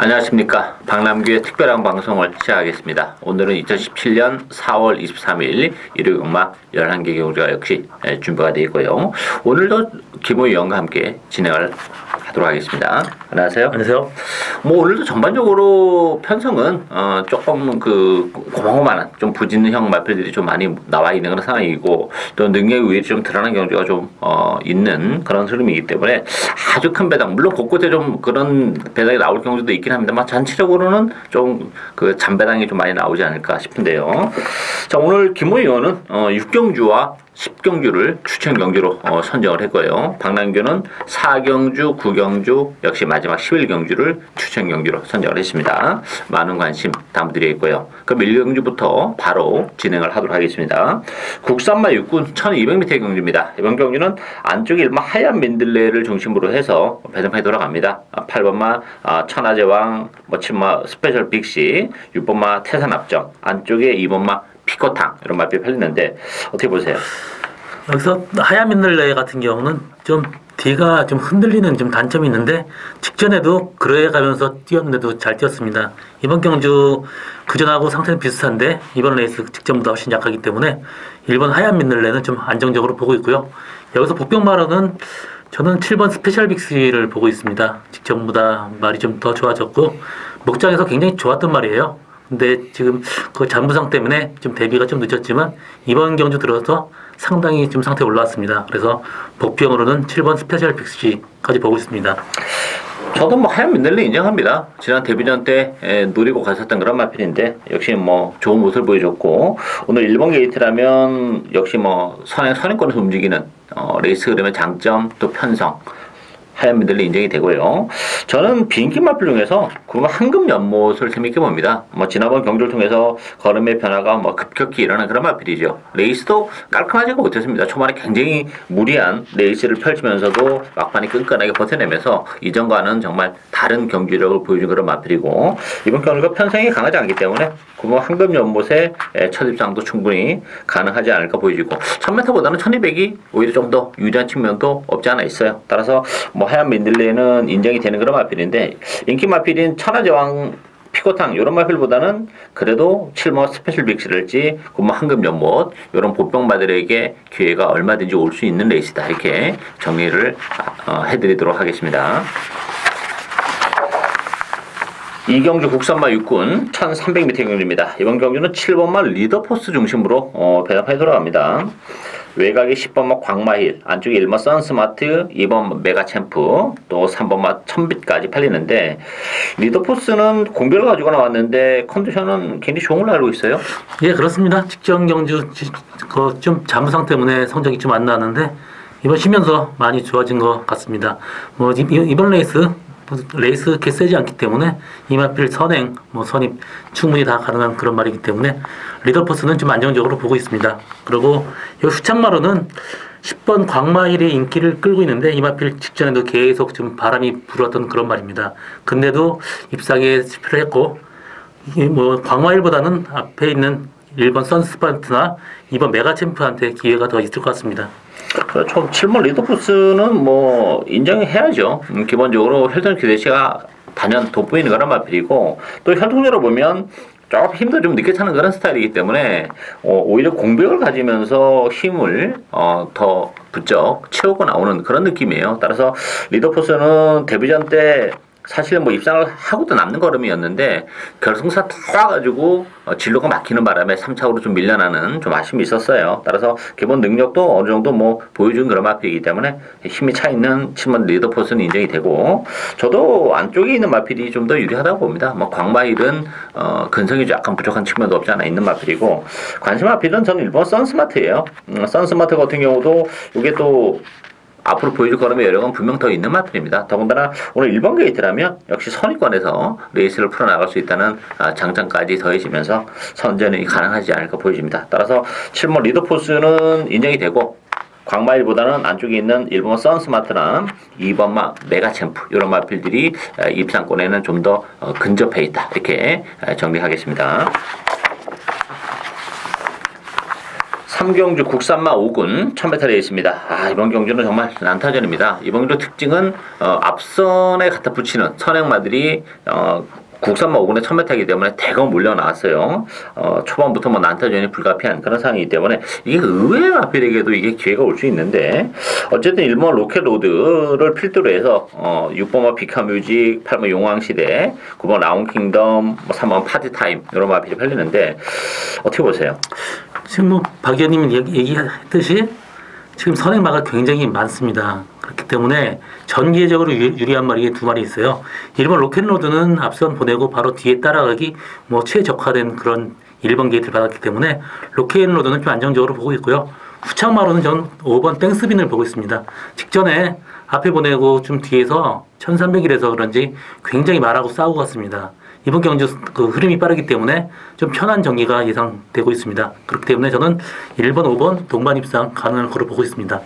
안녕하십니까. 박남규의 특별한 방송을 시작하겠습니다. 오늘은 2017년 4월 23일 일요일 음악 11개 경주가 역시 준비가 되어 있고요. 오늘도 김호희 의원과 함께 진행을 하도록 하겠습니다. 안녕하세요. 안녕하세요. 오늘도 전반적으로 편성은 조금 고만고만한 좀 부진형 마필들이 좀 많이 나와 있는 그런 상황이고, 또 능력이 오히려 좀 드러난 경주가 좀 있는 그런 흐름이기 때문에 아주 큰 배당, 물론 곳곳에 좀 그런 배당이 나올 경우도 있긴 합니다만 전체적으로는 좀 그 잔배당이 좀 많이 나오지 않을까 싶은데요. 자, 오늘 김호희 의원은 6경주와 10경주를 추천 경주로 선정을 했고요. 박남규는 4경주, 9경주, 역시 마지막 11경주를 추천 경주로 선정을 했습니다. 많은 관심 담드리겠고요. 그럼 1경주부터 바로 진행을 하도록 하겠습니다. 국산마 육군 1200m 경주입니다. 이번 경주는 안쪽에 일반 하얀 민들레를 중심으로 해서 배정판이 돌아갑니다. 8번마 천하제왕, 7번마 스페셜 빅시, 6번마 태산압정, 안쪽에 2번마 피코탕, 이런 말들이 팔리는데 어떻게 보세요? 여기서 하얀 민들레 같은 경우는 좀 뒤가 좀 흔들리는 좀 단점이 있는데, 직전에도 그래 가면서 뛰었는데도 잘 뛰었습니다. 이번 경주 그전하고 상태는 비슷한데 이번 레이스 직전보다 훨씬 약하기 때문에 1번 하얀 민들레는 좀 안정적으로 보고 있고요. 여기서 복병마로는 저는 7번 스페셜 빅스를 보고 있습니다. 직전보다 말이 좀 더 좋아졌고 목장에서 굉장히 좋았던 말이에요. 근데 지금 그 잔부상 때문에 좀 데뷔가 좀 늦었지만 이번 경주 들어서 상당히 좀 상태 올라왔습니다. 그래서 복병으로는 7번 스페셜 빅스까지 보고 있습니다. 저도 하얀 민들레 인정합니다. 지난 데뷔전 때 노리고 갔었던 그런 마필인데 역시 좋은 모습을 보여줬고, 오늘 1번 게이트라면 역시 선행권에서 움직이는 레이스 흐름의 장점, 또 편성, 하얀 민들레 인정이 되고요. 저는 비인기 마필 중에서 황금 연못을 재밌게 봅니다. 지난번 경주를 통해서 걸음의 변화가 급격히 일어난 그런 마필이죠. 레이스도 깔끔하지가 못했습니다. 초반에 굉장히 무리한 레이스를 펼치면서도 막판에 끈끈하게 버텨내면서 이전과는 정말 다른 경주력을 보여준 그런 마필이고, 이번 경주가 편성이 강하지 않기 때문에 황금 연못의 첫 입상도 충분히 가능하지 않을까 보여지고, 1000m보다는 1200이 오히려 좀 더 유리한 측면도 없지 않아 있어요. 따라서 하얀 민들레는 인정이 되는 그런 마필인데, 인기 마필인 천하제왕, 피코탕 이런 마필보다는 그래도 7번 스페셜 빅스랄지 황금 연못 이런 보병마들에게 기회가 얼마든지 올 수 있는 레이스다, 이렇게 정리를 해드리도록 하겠습니다. 이경주 국산마 육군 1300m 경주입니다. 이번 경주는 7번마 리더포스 중심으로 배당판이 돌아갑니다. 외곽에 10번마 광마힐, 안쪽에 1번 선스마트, 2번 메가챔프, 또 3번마 천빛까지 팔리는데, 리더포스는 공별을 가지고 나왔는데 컨디션은 굉장히 좋은 걸로 알고 있어요? 예, 그렇습니다. 직전 경주 좀 잠부상 때문에 성적이 좀 안 나왔는데 이번 쉬면서 많이 좋아진 것 같습니다. 이번 레이스 이렇게 세지 않기 때문에 이 마필 선행, 선입 충분히 다 가능한 그런 말이기 때문에 리더포스는 좀 안정적으로 보고 있습니다. 그리고 이 수착마로는 10번 광마힐의 인기를 끌고 있는데 이 마필 직전에도 계속 좀 바람이 불었던 그런 말입니다. 근데도 입상에 실패를 했고, 광마힐보다는 앞에 있는 1번 선스파트나 2번 메가챔프한테 기회가 더 있을 것 같습니다. 그렇죠. 7번 리더포스는 인정해야죠. 기본적으로 혈통 기대치가 단연 돋보이는 그런 마필이고, 또 혈통으로 보면 조금 힘도 좀 늦게 차는 그런 스타일이기 때문에 오히려 공백을 가지면서 힘을 더 부쩍 채우고 나오는 그런 느낌이에요. 따라서 리더포스는 데뷔전 때 사실은 입상을 하고도 남는 걸음이었는데 결승사 타가지고 진로가 막히는 바람에 3차로 좀 밀려나는 좀 아쉬움이 있었어요. 따라서 기본 능력도 어느 정도 보여준 그런 마필이기 때문에 힘이 차 있는 7번 리더포스는 인정이 되고, 저도 안쪽에 있는 마필이 좀 더 유리하다고 봅니다. 광마힐은 근성이 약간 부족한 측면도 없지 않아 있는 마필이고, 관심 마필은 저는 1번 선스마트예요. 선스마트 같은 경우도 이게 또 앞으로 보여줄 거라면 여력은 분명 더 있는 마필입니다. 더군다나 오늘 1번 게이트라면 역시 선의권에서 레이스를 풀어나갈 수 있다는 장점까지 더해지면서 선전이 가능하지 않을까 보여집니다. 따라서 7번 리더포스는 인정이 되고, 광마일보다는 안쪽에 있는 1번 선스마트나 2번마 메가챔프 이런 마필들이 입상권에는 좀 더 근접해 있다, 이렇게 정리하겠습니다. 삼경주 국산마 5군 1000m 레이스입니다. 이번 경주는 정말 난타전입니다. 이번 경주 특징은 앞선에 갖다 붙이는 선행마들이 국산마 5군의 1000m이기 때문에 대거 몰려 나왔어요. 초반부터 뭐 난타전이 불가피한 그런 상황이기 때문에 이게 의외의 마필에게도 이게 기회가 올 수 있는데, 어쨌든 1번 로켓로드를 필두로 해서 6번마 비카뮤직, 8번 용왕시대, 9번 라운킹덤, 3번 파티타임 이런 마필이 팔리는데 어떻게 보세요? 지금 뭐 박 의원님이 얘기했듯이 지금 선행마가 굉장히 많습니다. 그렇기 때문에 전개적으로 유리한 마리가 두 마리 있어요. 1번 로켓로드는 앞선 보내고 바로 뒤에 따라가기 뭐 최적화된 그런 1번 게이트를 받았기 때문에 로켓로드는 좀 안정적으로 보고 있고요. 후창마로는 전 5번 땡스빈을 보고 있습니다. 직전에 앞에 보내고 좀 뒤에서 1300이라서 그런지 굉장히 말하고 싸우고 갔습니다. 이번 경주 그 흐름이 빠르기 때문에 좀 편한 전개가 예상되고 있습니다. 그렇기 때문에 저는 1번, 5번 동반 입상 가능할 거로 보고 있습니다.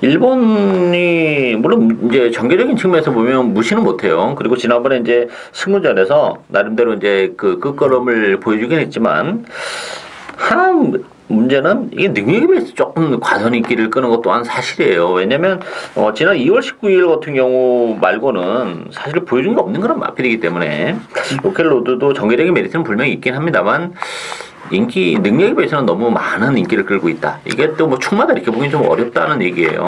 1번이 물론 이제 전개적인 측면에서 보면 무시는 못해요. 그리고 지난번에 이제 승무전에서 나름대로 이제 그 끝걸음을 보여주긴 했지만, 하나 문제는 이게 능력에 비해서 조금 과선 인기를 끄는 것 또한 사실이에요. 왜냐면 지난 2월 19일 같은 경우 말고는 사실 보여준 게 없는 그런 마필이기 때문에 로켓로드도 전개적인 메리트는 분명히 있긴 합니다만, 인기 능력에 비해서는 너무 많은 인기를 끌고 있다. 이게 또 뭐 축마다 이렇게 보기 좀 어렵다는 얘기예요.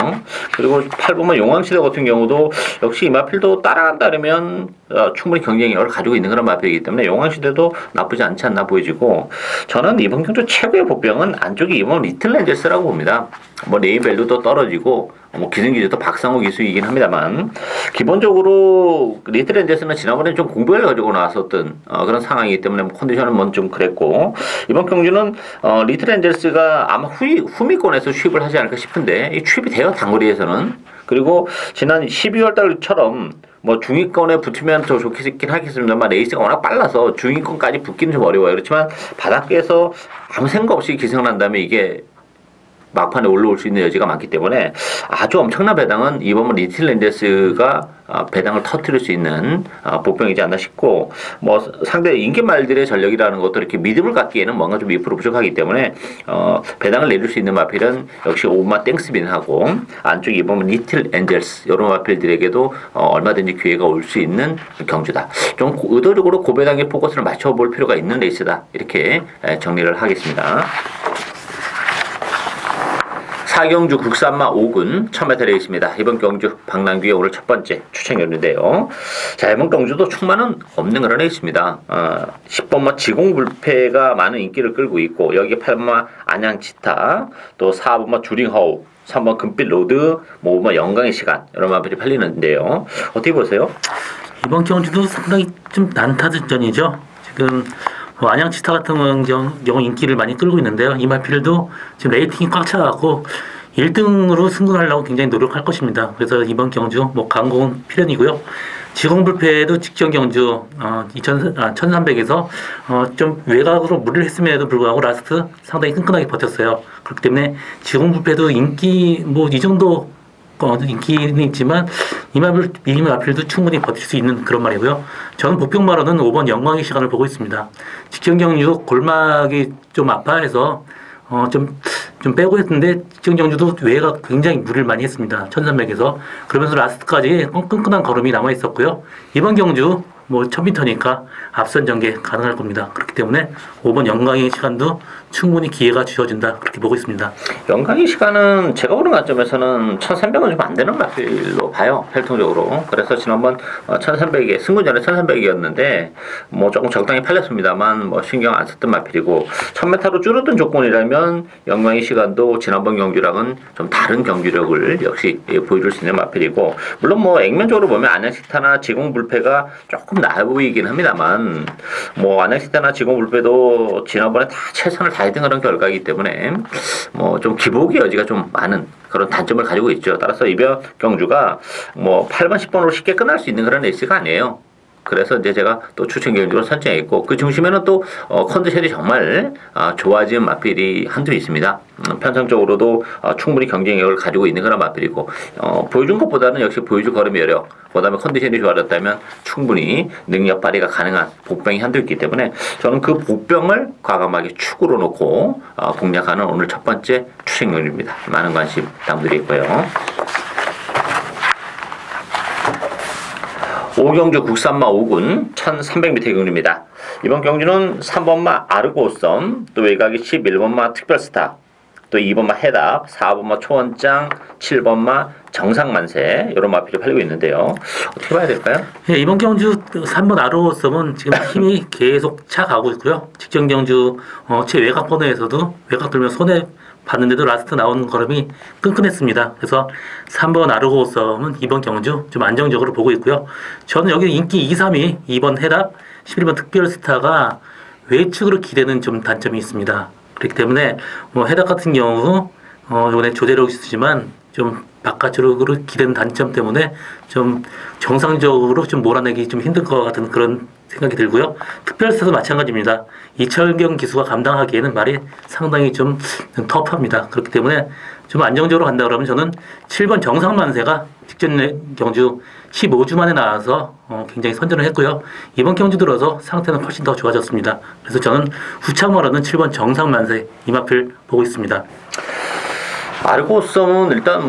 그리고 8번만 용왕시대 같은 경우도 역시 이 마필도 따라간다면 충분히 경쟁력을 가지고 있는 그런 마필이기 때문에 용왕시대도 나쁘지 않지 않나 보여지고, 저는 이번 경주 최고의 복병은 안쪽에 이번 리틀렌저스라고 봅니다. 뭐 네임밸류도 떨어지고 뭐 기승기주도 박상호 기수이긴 합니다만, 기본적으로 리틀렌저스는 지난번에 좀 공백을 가지고 나왔었던 그런 상황이기 때문에 컨디션은 뭐 좀 그랬고, 이번 경주는 리틀렌저스가 아마 후미권에서 취입을 하지 않을까 싶은데, 이 취입이 돼요, 단거리에서는. 그리고 지난 12월 달처럼 뭐 중위권에 붙으면 더 좋긴 하겠습니다만, 레이스가 워낙 빨라서 중위권까지 붙기는 좀 어려워요. 그렇지만 바닥에서 아무 생각 없이 기승을 한다면 이게 막판에 올라올 수 있는 여지가 많기 때문에 아주 엄청난 배당은 이번 리틀렌저스가 배당을 터뜨릴 수 있는 복병이지 않나 싶고, 뭐 상대 인기말들의 전력이라는 것도 이렇게 믿음을 갖기에는 뭔가 좀 2% 부족하기 때문에 배당을 내릴 수 있는 마필은 역시 오마 땡스빈하고 안쪽에 이번 리틀엔젤스 이런 마필들에게도 얼마든지 기회가 올 수 있는 경주다. 좀 의도적으로 고배당의 포커스를 맞춰볼 필요가 있는 레이스다. 이렇게 정리를 하겠습니다. 사경주 국산마 5군 1000m 레이스입니다. 이번 경주 박남규의 오늘 첫 번째 추천이었는데요. 자, 이번 경주도 충만은 없는 그런 레이스입니다. 10번마 지공불패가 많은 인기를 끌고 있고, 여기 8번마 안양치타, 또 4번마 주링하우, 3번 금빛로드, 5번마 영광의 시간 이런 마필이 팔리는데요. 어떻게 보세요? 이번 경주도 상당히 좀 난타전이죠. 지금 안양치타 같은 경우 인기를 많이 끌고 있는데요. 이 마필도 지금 레이팅이 꽉 차갖고 1등으로 승부하려고 굉장히 노력할 것입니다. 그래서 이번 경주 뭐 강공은 필연이고요. 지공불패도 직전 경주 1300에서 좀 외곽으로 무리를 했음에도 불구하고 라스트 상당히 끈끈하게 버텼어요. 그렇기 때문에 지공불패도 인기 뭐 이 정도 인기는 있지만 이 마필도 충분히 버틸 수 있는 그런 말이고요. 저는 복병마로는 5번 영광의 시간을 보고 있습니다. 직전 경주 골막이 좀 아파해서 좀 빼고 했는데, 직전 경주도 외가 굉장히 무리를 많이 했습니다. 1300에서. 그러면서 라스트까지 끈끈한 걸음이 남아 있었고요. 이번 경주 뭐 1000m니까 앞선 전개 가능할 겁니다. 그렇기 때문에 5번 영광의 시간도 충분히 기회가 주어진다, 그렇게 보고 있습니다. 영광의 시간은 제가 보는 관점에서는 1300은 좀 안 되는 마필로 봐요, 혈통적으로. 그래서 지난번 1300에 승부 전에 1300이었는데 뭐 조금 적당히 팔렸습니다만 뭐 신경 안 썼던 마필이고, 1000m로 줄어든 조건이라면 영광의 시간도 지난번 경주랑은 좀 다른 경주력을 역시 보여줄 수 있는 마필이고, 물론 뭐 액면적으로 보면 안양시타나 지공불패가 조금 나아 보이긴 합니다만, 뭐 안양시타나 지공불패도 지난번에 다 최선을 다했던 그런 결과이기 때문에 뭐 좀 기복의 여지가 좀 많은 그런 단점을 가지고 있죠. 따라서 이번 경주가 뭐 8번, 10번으로 쉽게 끝날 수 있는 그런 레이스가 아니에요. 그래서 이제 제가 또 추천 경주로 선정했고 그 중심에는 또 컨디션이 정말 좋아진 마필이 한두 있습니다. 편성적으로도 충분히 경쟁력을 가지고 있는 그런 마필이고 보여준 것보다는 역시 보여줄 걸음의 여력 그다음에 컨디션이 좋아졌다면 충분히 능력 발휘가 가능한 복병이 한두 있기 때문에 저는 그 복병을 과감하게 축으로 놓고 공략하는 오늘 첫 번째 추천 경주입니다. 많은 관심 부탁드리고요. 5경주 국산마 5군 1300m 경주입니다. 이번 경주는 3번마 아르고썸, 또 외곽이 11번마 특별스타, 또 2번마 해답, 4번마 초원장, 7번마 정상만세 이런 마필이 팔리고 있는데요. 어떻게 봐야 될까요? 예, 이번 경주 3번 아로썸은 지금 힘이 계속 차가고 있고요. 직전 경주 최외곽 코너에서도 외곽 들면 손에 봤는데도 라스트 나오는 걸음이 끈끈했습니다. 그래서 3번 아르고썸은 이번 경주 좀 안정적으로 보고 있고요. 저는 여기 인기 2, 3위 2번 해답, 11번 특별스타가 외측으로 기대는 좀 단점이 있습니다. 그렇기 때문에 해답 같은 경우 이번에 조대로 있으지만 좀 바깥쪽으로 기대는 단점 때문에 좀 정상적으로 좀 몰아내기 좀 힘들 것 같은 그런 생각이 들고요. 특별스타도 마찬가지입니다. 이철경 기수가 감당하기에는 말이 상당히 좀 터프합니다. 그렇기 때문에 좀 안정적으로 간다 그러면 저는 7번 정상만세가 직전 경주 15주 만에 나와서 굉장히 선전을 했고요. 이번 경주 들어서 상태는 훨씬 더 좋아졌습니다. 그래서 저는 후창으로는 7번 정상만세 이마필 보고 있습니다. 아르고썸은 일단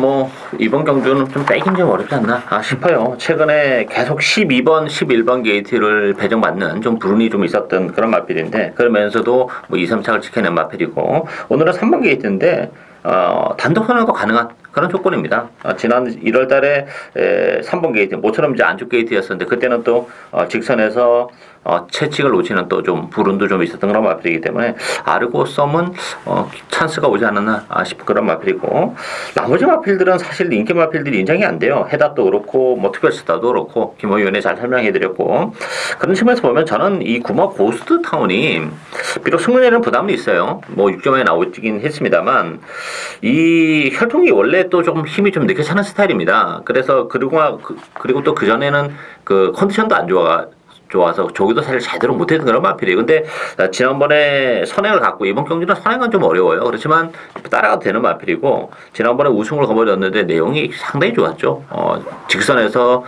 이번 경주는 좀 빼긴 좀 어렵지 않나 싶어요. 최근에 계속 12번, 11번 게이트를 배정받는 좀 불운이 좀 있었던 그런 마필인데 그러면서도 2, 3착을 지켜낸 마필이고 오늘은 3번 게이트인데 단독 선언도 가능한 그런 조건입니다. 지난 1월 달에 3번 게이트, 모처럼 이제 안쪽 게이트였었는데 그때는 또 직선에서 채찍을 놓치는 또 좀 불운도 좀 있었던 그런 마필이기 때문에 아르고썸은 찬스가 오지 않았나 싶은 그런 마필이고 나머지 마필들은 사실 인기 마필들이 인정이 안 돼요. 해답도 그렇고 특별스타도 그렇고 김호 위원이 잘 설명해드렸고 그런 측면에서 보면 저는 이 구마 고스트 타운이 비록 승률에는 부담이 있어요. 6점에 나오긴 했습니다만 이 혈통이 원래 또 조금 힘이 좀 늦게 차는 스타일입니다. 그래서 그리고 또 그전에는 그 컨디션도 안 좋아서 조기도 사실 제대로 못했던 그런 마필이에요. 근데 지난번에 선행을 갖고 이번 경기는 선행은 좀 어려워요. 그렇지만 따라가도 되는 마필이고 지난번에 우승을 거머쥐었는데 내용이 상당히 좋았죠. 직선에서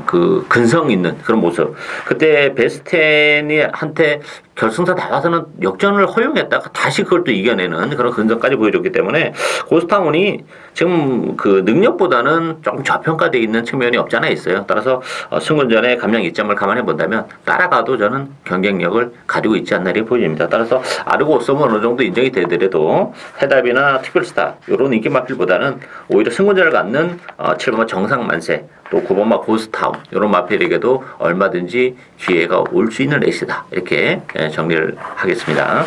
그 근성 있는 그런 모습. 그때 베스텐이 한테 결승선 나가서는 역전을 허용했다가 다시 그걸 또 이겨내는 그런 근성까지 보여줬기 때문에 고스타운이 지금 그 능력보다는 조금 저평가되어 있는 측면이 없지 않아 있어요. 따라서 승군전의 감량 이점을 감안해 본다면 따라가도 저는 경쟁력을 가지고 있지 않나 이렇게 보입니다. 따라서 아르고썸은 어느 정도 인정이 되더라도 해답이나 특별스타 이런 인기 마필보다는 오히려 승군전을 갖는 7번 정상만세 또 9번마 고스타운 이런 마필에게도 얼마든지 기회가 올 수 있는 레이스다 이렇게 정리를 하겠습니다.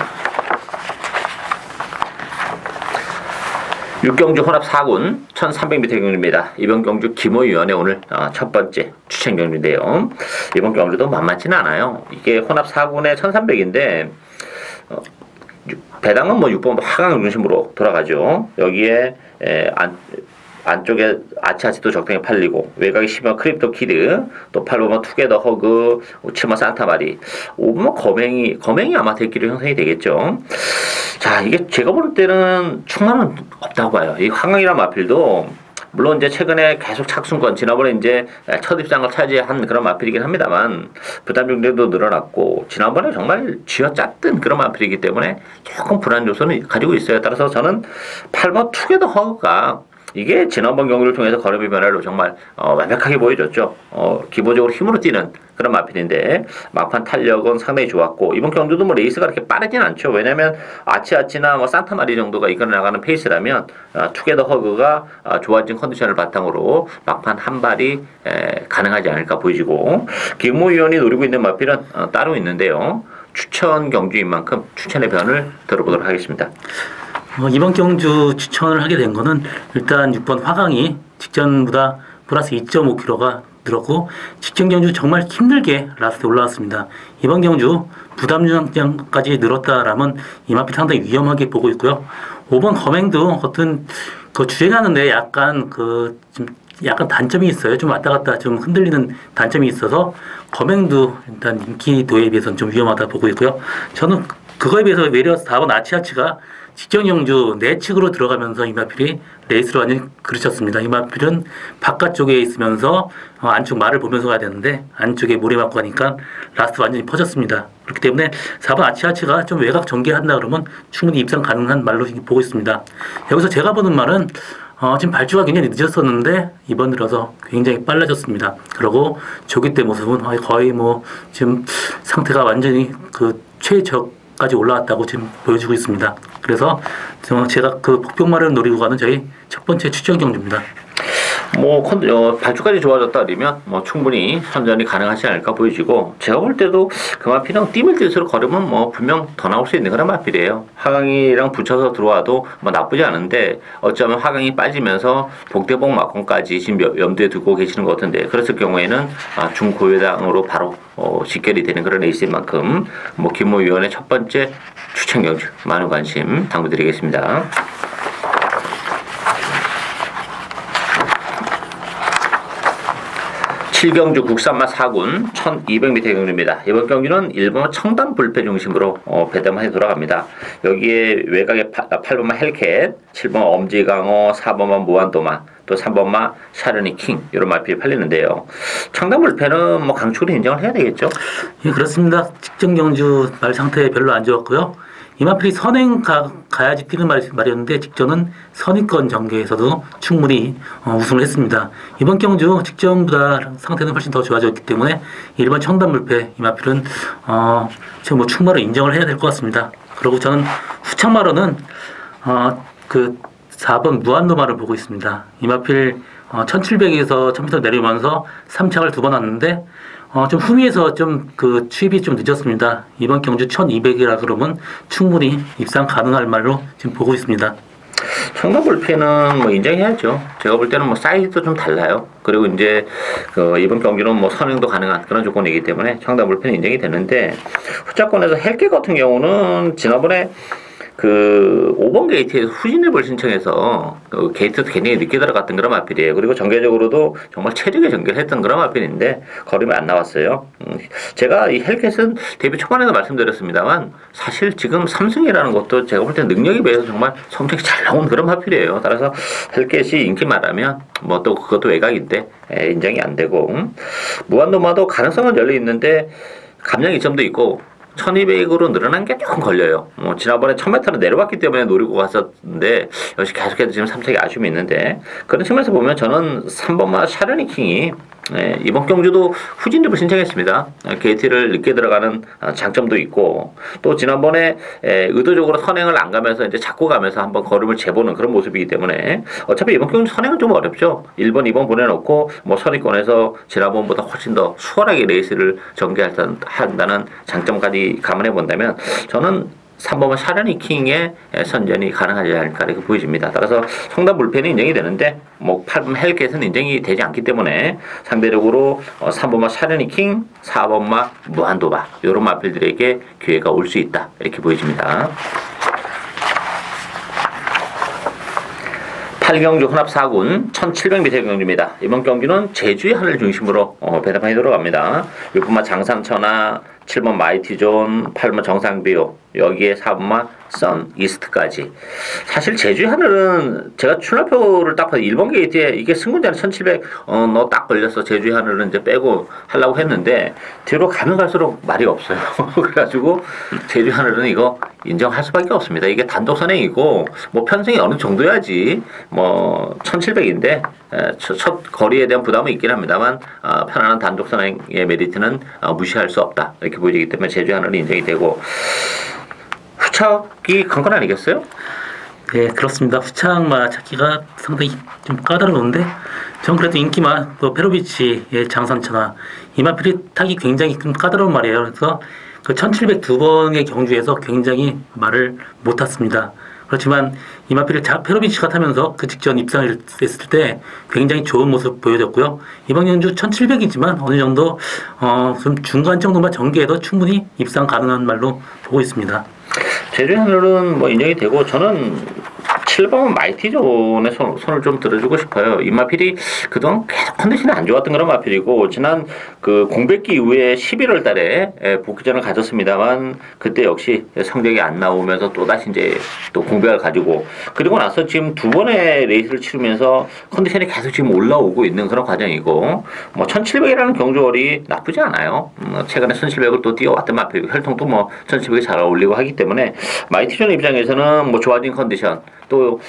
6경주 혼합 4군 1300m 경주입니다. 이번 경주 김호 위원의 오늘 첫 번째 추천 경주인데요. 이번 경주도 만만치는 않아요. 이게 혼합 4군의 1300인데 배당은 6번 하강 중심으로 돌아가죠. 여기에 안쪽에 아치아치도 적당히 팔리고 외곽에 10번 크립토 키드 또 8번만 투게더 허그 7번 산타마리 5번만 거맹이 아마 대기로 형성이 되겠죠. 자 이게 제가 볼 때는 충만은 없다고 봐요. 이 한강이란 마필도 물론 이제 최근에 계속 착순권 지난번에 이제 첫 입장을 차지한 그런 마필이긴 합니다만 부담 중대도 늘어났고 지난번에 정말 쥐어짰던 그런 마필이기 때문에 조금 불안 요소는 가지고 있어요. 따라서 저는 8번 투게더 허그가 이게 지난번 경기를 통해서 걸음의 변화를 정말 완벽하게 보여줬죠. 기본적으로 힘으로 뛰는 그런 마필인데 막판 탄력은 상당히 좋았고 이번 경주도 레이스가 그렇게 빠르진 않죠. 왜냐하면 아치아치나 산타마리 정도가 이끌어 나가는 페이스라면 투게더 허그가 좋아진 컨디션을 바탕으로 막판 한 발이 가능하지 않을까 보이지고 김모 위원이 노리고 있는 마필은 따로 있는데요. 추천 경주인 만큼 추천의 변을 들어보도록 하겠습니다. 이번 경주 추천을 하게 된 거는 일단 6번 화강이 직전보다 플러스 2.5kg가 늘었고 직전 경주 정말 힘들게 라스트에 올라왔습니다. 이번 경주 부담 중량까지 늘었다라면 이마필 상당히 위험하게 보고 있고요. 5번 거맹도 어떤 그 주행하는데 약간 좀 약간 단점이 있어요. 좀 왔다 갔다 좀 흔들리는 단점이 있어서 검행도 일단 인기도에 비해서는 좀 위험하다 보고 있고요. 저는 그거에 비해서 외려 4번 아치아치가 직전 경주 내측으로 들어가면서 이마필이 레이스를 완전히 그르쳤습니다. 이마필은 바깥쪽에 있으면서 안쪽 말을 보면서 가야 되는데 안쪽에 모래 맞고 가니까 라스트 완전히 퍼졌습니다. 그렇기 때문에 4번 아치아치가 좀 외곽 전개한다 그러면 충분히 입상 가능한 말로 보고 있습니다. 여기서 제가 보는 말은 지금 발주가 굉장히 늦었었는데 이번 들어서 굉장히 빨라졌습니다. 그리고 조기 때 모습은 거의 뭐 지금 상태가 완전히 그 최저까지 올라왔다고 지금 보여주고 있습니다. 그래서 제가 그 폭병말을 노리고 가는 저희 첫 번째 추천 경주입니다. 뭐 발주까지 좋아졌다 그러면 뭐 충분히 선전이 가능하지 않을까 보여지고, 제가 볼 때도 그마필은 띠을 뛸수록 걸으면 뭐 분명 더 나올 수 있는 그런 마필이에요. 하강이랑 붙여서 들어와도 뭐 나쁘지 않은데 어쩌면 하강이 빠지면서 복대복 막공까지 지금 염두에 두고 계시는 것 같은데, 그랬을 경우에는 중고위당으로 바로 직결이 되는 그런 레이스인 만큼 뭐 김모 위원의 첫 번째 추천 경주 많은 관심 당부드리겠습니다. 7경주 국산마 4군 1200m 경주입니다. 이번 경주는 1번 청담 불패 중심으로 배당만이 돌아갑니다. 여기에 외곽에 8번마 헬캣, 7번 엄지강어, 4번마 무한도마, 또 3번마 샤르니 킹, 이런 마필이 팔리는데요. 청담 불패는 뭐 강축으로 인정을 해야 되겠죠? 예, 그렇습니다. 직전 경주 말 상태 별로 안 좋았고요. 이마필이 선행 가야지 뛰는 말이었는데 직전은 선의권 전개에서도 충분히 우승을 했습니다. 이번 경주 직전보다 상태는 훨씬 더 좋아졌기 때문에 1번 청담불패 이마필은 지금 뭐 충마로 인정을 해야 될 것 같습니다. 그리고 저는 후창마로는 그 4번 무한도마를 보고 있습니다. 이마필 1700에서 1000m 내려오면서 3착을 2번 왔는데 좀 후미에서 좀 그 추입이 좀 늦었습니다. 이번 경주 1200이라 그러면 충분히 입상 가능할 말로 지금 보고 있습니다. 청담불패는 뭐 인정해야죠. 제가 볼 때는 뭐 사이즈도 좀 달라요. 그리고 이제 이번 경기는 뭐 선행도 가능한 그런 조건이기 때문에 청담불패는 인정이 되는데, 후차권에서 헬게 같은 경우는 지난번에 그 5번 게이트에서 후진랩을 신청해서 그 게이트도 굉장히 늦게 들어갔던 그런 마필이에요. 그리고 전개적으로도 정말 체력에 전개를 했던 그런 마필인데 걸음이 안 나왔어요. 제가 이 헬켓은 데뷔 초반에도 말씀드렸습니다만 사실 지금 3승이라는 것도 제가 볼 때 능력에 비해서 정말 성적이 잘 나온 그런 마필이에요. 따라서 헬켓이 인기 말하면 뭐 또 그것도 외곽인데 인정이 안 되고, 무한도마도 가능성은 열려 있는데 감량 이점도 있고 1200으로 늘어난 게 조금 걸려요. 지난번에 1000m로 내려왔기 때문에 노리고 갔었는데 역시 계속해서 지금 3착이 아쉬움이 있는데, 그런 측면에서 보면 저는 3번마 샤르니 킹이 이번 경주도 후진립을 신청했습니다. 게이트를 늦게 들어가는 장점도 있고, 또 지난번에 의도적으로 선행을 안 가면서 이제 잡고 가면서 한번 걸음을 재보는 그런 모습이기 때문에 어차피 이번 경주 선행은 좀 어렵죠. 1번, 2번 보내놓고 뭐 선의권에서 지난번보다 훨씬 더 수월하게 레이스를 전개한다는 장점까지 감안해 본다면 저는 3번은 샤르니 킹의 선전이 가능하지 않을까 이렇게 보여집니다. 따라서 청담 불패는 인정이 되는데 뭐 8번 헬켓은 인정이 되지 않기 때문에 상대적으로 3번마 샤르니 킹, 4번마 무한도바 이런 마필들에게 기회가 올 수 있다 이렇게 보여집니다. 8경주 혼합 4군 1700m 경주입니다. 이번 경주는 제주의 하늘 중심으로 배당판이 돌아갑니다. 6번마 장상천하, 7번 마이티존, 8번 정상비오, 여기에 4번마 선 이스트까지. 사실 제주의 하늘은 제가 출발표를 딱 봐서 1번 게이트에 이게 승군자는 1700 너 딱 걸렸어. 제주의 하늘은 이제 빼고 하려고 했는데 뒤로 가면 갈수록 말이 없어요. 그래가지고 제주의 하늘은 이거 인정할 수밖에 없습니다. 이게 단독 선행이고 뭐 편승이 어느 정도야지 뭐 1700인데 첫 거리에 대한 부담은 있긴 합니다만 편안한 단독 선행의 메리트는 무시할 수 없다 이렇게 보이기 때문에 제주의 하늘은 인정이 되고, 후착이 관건 아니겠어요? 네, 그렇습니다. 후창마 찾기가 상당히 좀 까다로운데 전 그래도 인기마 또 페로비치의 장산천하 이마필이 타기 굉장히 좀 까다로운 말이에요. 그래서 그 1702번의 경주에서 굉장히 말을 못 탔습니다. 그렇지만 이마필을 페로비치가 타면서 그 직전 입상을 했을 때 굉장히 좋은 모습 보여줬고요. 이번 경주 1700이지만 어느 정도 좀 중간 정도만 전개해도 충분히 입상 가능한 말로 보고 있습니다. 제주의 하늘은 뭐 인정이 되고, 저는 7번 마이티존에 손을 좀 들어주고 싶어요. 이 마필이 그동안 계속 컨디션이 안 좋았던 그런 마필이고, 지난 그 공백기 이후에 11월 달에 복귀전을 가졌습니다만, 그때 역시 성적이 안 나오면서 또다시 이제 또 공백을 가지고, 그리고 나서 지금 두 번의 레이스를 치르면서 컨디션이 계속 지금 올라오고 있는 그런 과정이고, 뭐 1700이라는 경주월이 나쁘지 않아요. 최근에 1700을 또 뛰어왔던 마필이고, 혈통도 뭐 1700이 잘 어울리고 하기 때문에, 마이티존 입장에서는 뭐 좋아진 컨디션, 또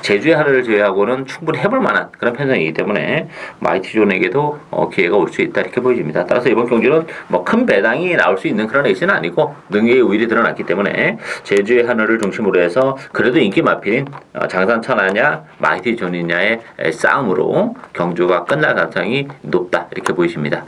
제주의 하루를 제외하고는 충분히 해볼 만한 그런 편성이기 때문에 마이티존에게도 기회가 올 수 있다 이렇게 보여집니다. 따라서 이번 경주는 뭐 큰 배당이 나올 수 있는 그런 레이스는 아니고 능력의 우위이 드러났기 때문에 제주의 하늘을 중심으로 해서 그래도 인기 마필인 장산천하냐 마이티존이냐의 싸움으로 경주가 끝날 가능성이 높다 이렇게 보이십니다.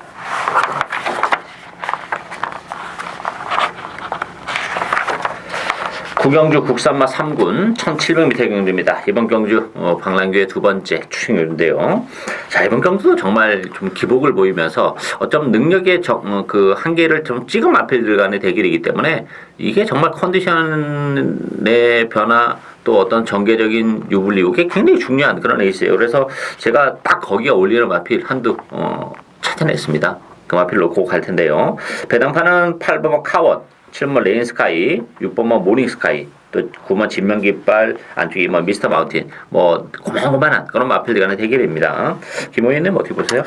구경주 국산마 3군 1700m 경주입니다. 이번 경주 방랑규의 두 번째 추승률인데요. 자, 이번 경주도 정말 좀 기복을 보이면서 어쩜 능력의 그 한계를 좀 찍은 마필들 간의 대결이기 때문에 이게 정말 컨디션의 변화 또 어떤 전개적인 유불리 이게 굉장히 중요한 그런 레이스예요. 그래서 제가 딱 거기에 어울리는 마필 한두 찾아냈습니다. 그 마필 놓고 갈 텐데요. 배당판은 8번 카원 7번 레인스카이, 6번만 모닝스카이, 또 9번 진명깃발, 안쪽이 뭐 미스터 마운틴, 뭐 고만고만한 그런 마필들 간의 대결입니다. 김호희님 어떻게 보세요?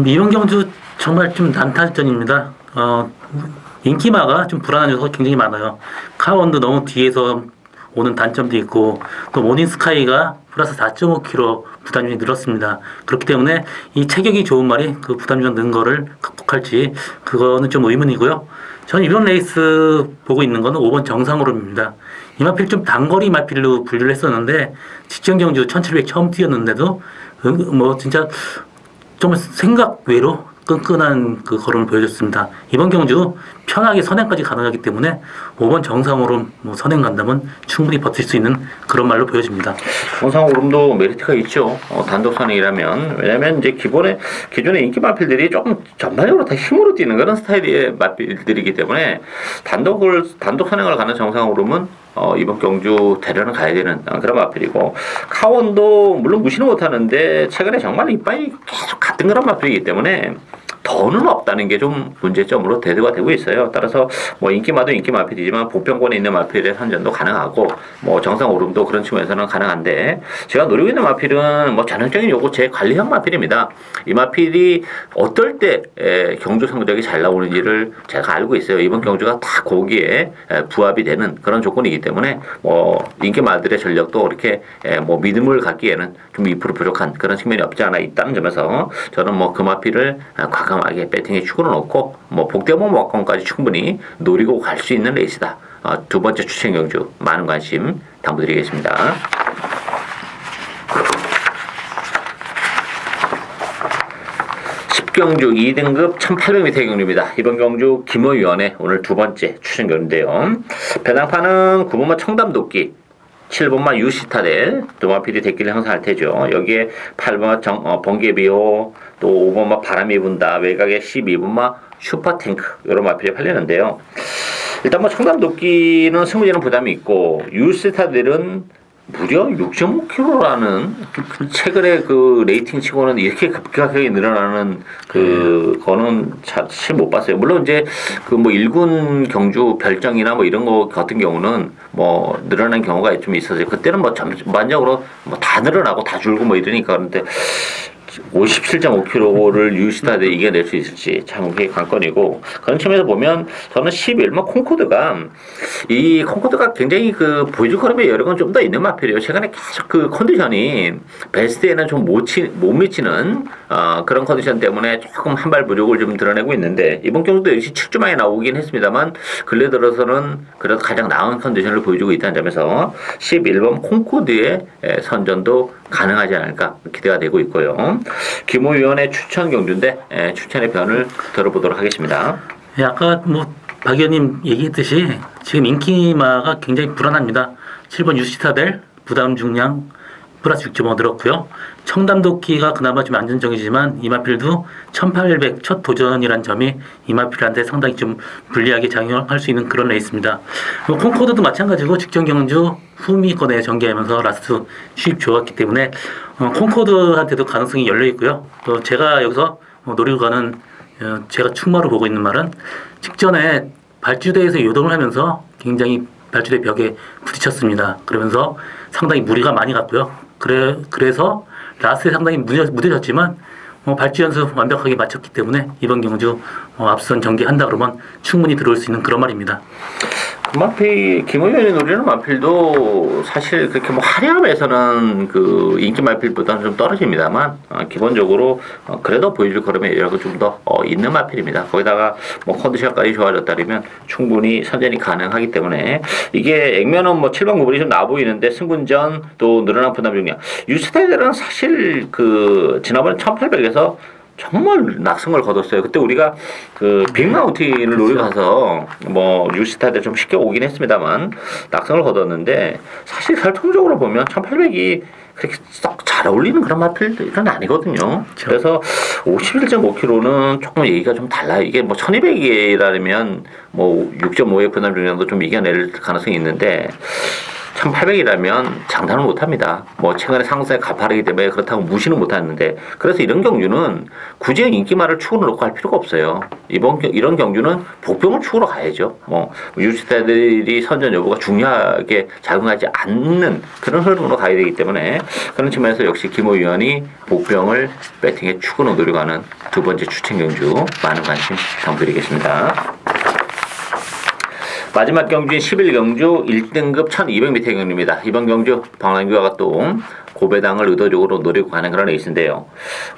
이번 경주 정말 좀 난타전입니다. 인기마가 좀 불안한 요소가 굉장히 많아요. 카원도 너무 뒤에서 오는 단점도 있고, 또 모닝스카이가 플러스 4.5kg 부담이 늘었습니다. 그렇기 때문에 이 체격이 좋은 말이 그 부담이 는 거를 극복할지 그거는 좀 의문이고요. 저는 이번 레이스 보고 있는 거는 5번 정상오름입니다. 이 마필 좀 단거리 마필로 분류를 했었는데 직전 경주 1700 처음 뛰었는데도 뭐 진짜 좀 생각 외로 끈끈한 그 걸음을 보여줬습니다. 이번 경주 편하게 선행까지 가능하기 때문에 5번 정상오름 뭐 선행 간다면 충분히 버틸 수 있는 그런 말로 보여집니다. 정상오름도 메리트가 있죠. 단독 선행이라면. 왜냐면 이제 기존의 인기 마필들이 조금 전반적으로 다 힘으로 뛰는 그런 스타일의 마필들이기 때문에 단독 선행을 가는 정상오름은 이번 경주 대련을 가야 되는 그런 마필이고, 카원도 물론 무시는 못하는데 최근에 정말 이빨이 계속 같은 그런 마필이기 때문에 더는 없다는 게 좀 문제점으로 대두가 되고 있어요. 따라서 뭐 인기마도 인기 마필이지만 보편권에 있는 마필의 선전도 가능하고 뭐 정상 오름도 그런 측면에서는 가능한데, 제가 노리고 있는 마필은 뭐 전형적인 요거 제 관리형 마필입니다. 이 마필이 어떨 때 경주 성적이 잘 나오는지를 제가 알고 있어요. 이번 경주가 다 거기에 부합이 되는 그런 조건이기 때문에 뭐 인기 마들의 전력도 이렇게 뭐 믿음을 갖기에는 좀 2% 부족한 그런 측면이 없지 않아 있다는 점에서 저는 뭐 그 마필을 과감하게 배팅에 축으로 넣고 뭐 복대봉 막권까지 충분히 노리고 갈 수 있는 레이스다. 두 번째 추천 경주 많은 관심 당부드리겠습니다. 경주 2등급 1800m 경주입니다. 이번 경주 김호위원의 오늘 두 번째 추천 경주인데요. 배당판은 9번마 청담도끼, 7번마 유시타델, 두 마필이 대기를 형성할 테죠. 여기에 8번마 번개비호, 또 5번마 바람이 분다, 외곽에 12번마 슈퍼탱크 이런 마필이 팔리는데요. 일단 뭐 청담도끼는 승부에는 부담이 있고, 유시타델은 무려 6.5kg라는 최근에 그 레이팅 치고는 이렇게 급격하게 늘어나는 거는 사실 못 봤어요. 물론 이제 그 뭐 1군 경주 별정이나 뭐 이런 거 같은 경우는 뭐 늘어난 경우가 좀 있었어요. 그때는 뭐 전반적으로 뭐 다 늘어나고 다 줄고 뭐 이러니까. 그런데 57.5kg를 유시타대 이겨낼 수 있을지 참 그게 관건이고, 그런 측면에서 보면 저는 11번 콩코드가 굉장히 그 보여줄 거름의 여력은 좀 더 있는 마필이에요. 최근에 계속 그 컨디션이 베스트에는 좀 못 미치는 그런 컨디션 때문에 조금 한 발 부족을 좀 드러내고 있는데, 이번 경우도 역시 7주 만에 나오긴 했습니다만 근래 들어서는 그래도 가장 나은 컨디션을 보여주고 있다는 점에서 11번 콩코드의 선전도 가능하지 않을까 기대가 되고 있고요. 김호 위원의 추천 경주인데 추천의 변을 들어보도록 하겠습니다. 네, 아까 뭐 박 의원님 얘기했듯이 지금 인기마가 굉장히 불안합니다. 7번 유시타델 부담 중량 플러스 6.5 늘었고요. 청담도끼가 그나마 좀 안전적이지만 이마필도 1800 첫 도전이란 점이 이마필한테 상당히 좀 불리하게 작용할 수 있는 그런 레이스입니다. 콩코드도 마찬가지고 직전 경주 후미권에 전개하면서 라스트 수입 좋았기 때문에 콩코드한테도 가능성이 열려 있고요. 또 제가 여기서 노리고 가는 제가 충마로 보고 있는 말은 직전에 발주대에서 요동을 하면서 굉장히 발주대 벽에 부딪혔습니다. 그러면서 상당히 무리가 많이 갔고요. 그래서 라스트에 상당히 무뎌졌지만 발주 연습 완벽하게 마쳤기 때문에 이번 경주 앞선 전개한다 그러면 충분히 들어올 수 있는 그런 말입니다. 마필 김호연이 노리는 마필도 사실 그렇게 뭐 화려함에서는 그 인기 마필보다는 좀 떨어집니다만 기본적으로 그래도 보여줄 걸음이라고 좀 더 있는 마필입니다. 거기다가 뭐 컨디션까지 좋아졌다면 충분히 선전이 가능하기 때문에 이게 액면은 뭐 7번 9번이 좀 나 보이는데 승분전 또 늘어난 부담 중량 유스타이들은 사실 그 지난번에 1800에서 정말 낙승을 거뒀어요. 그때 우리가 그 빅마우틴을 노리고 가서 뭐 유스타들 좀 쉽게 오긴 했습니다만 낙승을 거뒀는데 사실 혈통적으로 보면 1800이 그렇게 썩 잘 어울리는 그런 마필은 아니거든요. 그렇죠. 그래서 51.5kg는 조금 얘기가 좀 달라요. 이게 뭐 1200이라면 뭐 6.5의 부담 중량도 좀 이겨낼 가능성이 있는데 1800이라면 장담을 못합니다. 뭐 최근에 상승에 가파르기 때문에 그렇다고 무시는 못하는데 그래서 이런 경주는 굳이 인기말을 축으로 놓고 할 필요가 없어요. 이런 경주는 복병을 축으로 가야죠. 뭐 유지타들이 선전 여부가 중요하게 작용하지 않는 그런 흐름으로 가야 되기 때문에 그런 측면에서 역시 김호 위원이 복병을 배팅에 축으로 노려가는 두 번째 추천 경주 많은 관심 부탁드리겠습니다. 마지막 경주인 11경주 1등급 1200m 경주입니다. 이번 경주 방랑규와가 또 고배당을 의도적으로 노리고 가는 그런 레이스인데요.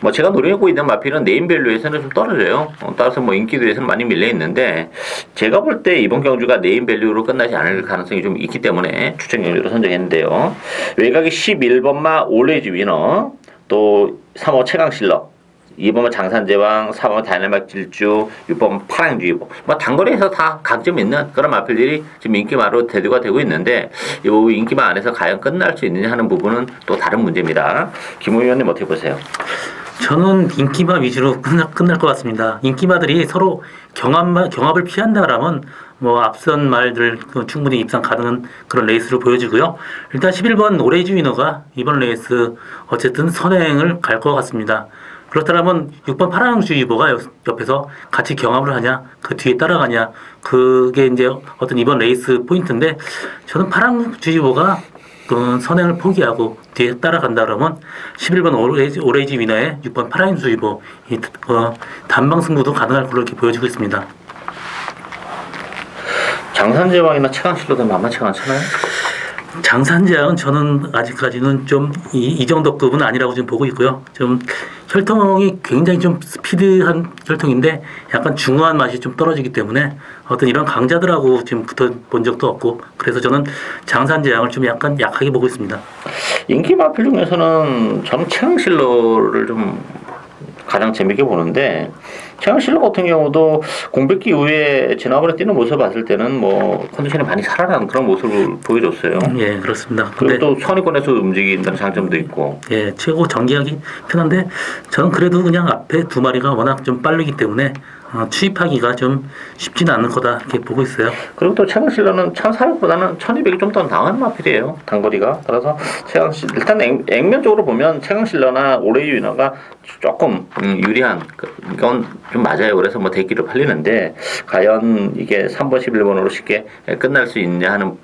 뭐 제가 노리고 있는 마필은 네임밸류에서는 좀 떨어져요. 따라서 뭐 인기도에서는 많이 밀려 있는데 제가 볼 때 이번 경주가 네임밸류로 끝나지 않을 가능성이 좀 있기 때문에 추천 경주로 선정했는데요. 외곽이 11번마 올레이즈 위너, 또 3호 최강실러, 2번은 장산제왕, 4번은 다이나믹 질주, 6번은 파랑주의보. 뭐 단거리에서 다 강점 있는 그런 마필들이 지금 인기마로 대두가 되고 있는데 이 인기마 안에서 과연 끝날 수 있느냐 하는 부분은 또 다른 문제입니다. 김호 의원님 어떻게 보세요? 저는 인기마 위주로 끝날 것 같습니다. 인기마들이 서로 경합을 피한다라면 뭐 앞선 말들 충분히 입상 가능한 그런 레이스를 보여주고요. 일단 11번 오레이즈 위너가 이번 레이스 어쨌든 선행을 갈 것 같습니다. 그렇다면 6번 파랑주의보가 옆에서 같이 경합을 하냐, 그 뒤에 따라가냐, 그게 이제 어떤 이번 레이스 포인트인데, 저는 파랑주의보가 그 선행을 포기하고 뒤에 따라간다 그러면 11번 오레이지 위너의 6번 파랑주의보 단방 승부도 가능할 걸로 이렇게 보여지고 있습니다. 장산제왕이나 최강실로도 만만치가 않잖아요. 장산제왕은 저는 아직까지는 좀 이 정도 급은 아니라고 지금 보고 있고요. 좀 혈통이 굉장히 좀 스피드한 혈통인데 약간 중후한 맛이 좀 떨어지기 때문에 어떤 이런 강자들하고 지금 붙어본 적도 없고 그래서 저는 장산제왕을 좀 약간 약하게 보고 있습니다. 인기 마필 중에서는 저는 최강실로를 좀 가장 재밌게 보는데 최강실로 같은 경우도 공백기 이후에 지난번에 뛰는 모습을 봤을 때는 뭐 컨디션이 많이 살아난 그런 모습을 보여줬어요. 예, 그렇습니다. 그리고 또 선위권에서 움직인다는 장점도 있고. 예, 최고 전개하기 편한데 저는 그래도 그냥 앞에 두 마리가 워낙 좀 빠르기 때문에 추입하기가 좀 쉽지는 않을 거다 이렇게 보고 있어요. 그리고 또 최강실로는 1400보다는 1200이 좀 더 나은 마필이에요. 단거리가. 따라서 일단 액면적으로 보면 최강실로나 오레이 위너가 조금 유리한 건 좀 맞아요. 그래서 뭐 대기로 팔리는데 과연 이게 3번 11번으로 쉽게 끝날 수 있냐 하는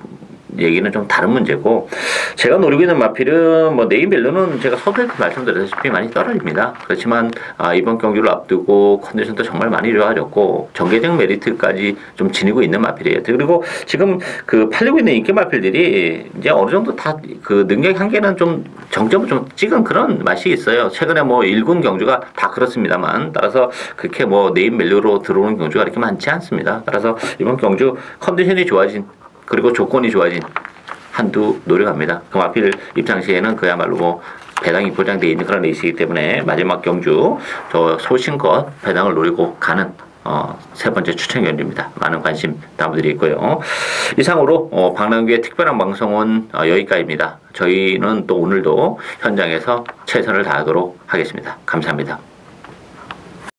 얘기는 좀 다른 문제고 제가 노리고 있는 마필은 뭐 네임밸류는 제가 서두에 말씀드렸다시피 많이 떨어집니다. 그렇지만 이번 경기를 앞두고 컨디션도 정말 많이 좋아졌고 전개적 메리트까지 좀 지니고 있는 마필이에요. 그리고 지금 그 팔리고 있는 인기 마필들이 이제 어느 정도 다 그 능력 한계는 좀 정점을 좀 찍은 그런 맛이 있어요. 최근에 뭐 1군 경주가 다 그렇습니다만 따라서 그렇게 뭐 네임밸류로 들어오는 경주가 그렇게 많지 않습니다. 따라서 이번 경주 컨디션이 좋아진 그리고 조건이 좋아진 한두 노력합니다. 그 마필 입장 시에는 그야말로 뭐 배당이 보장되어 있는 그런 레이스이기 때문에 마지막 경주 저 소신껏 배당을 노리고 가는 세 번째 추천위원입니다. 많은 관심 부탁드리고요. 이상으로 박남규의 특별한 방송은 여기까지입니다. 저희는 또 오늘도 현장에서 최선을 다하도록 하겠습니다. 감사합니다.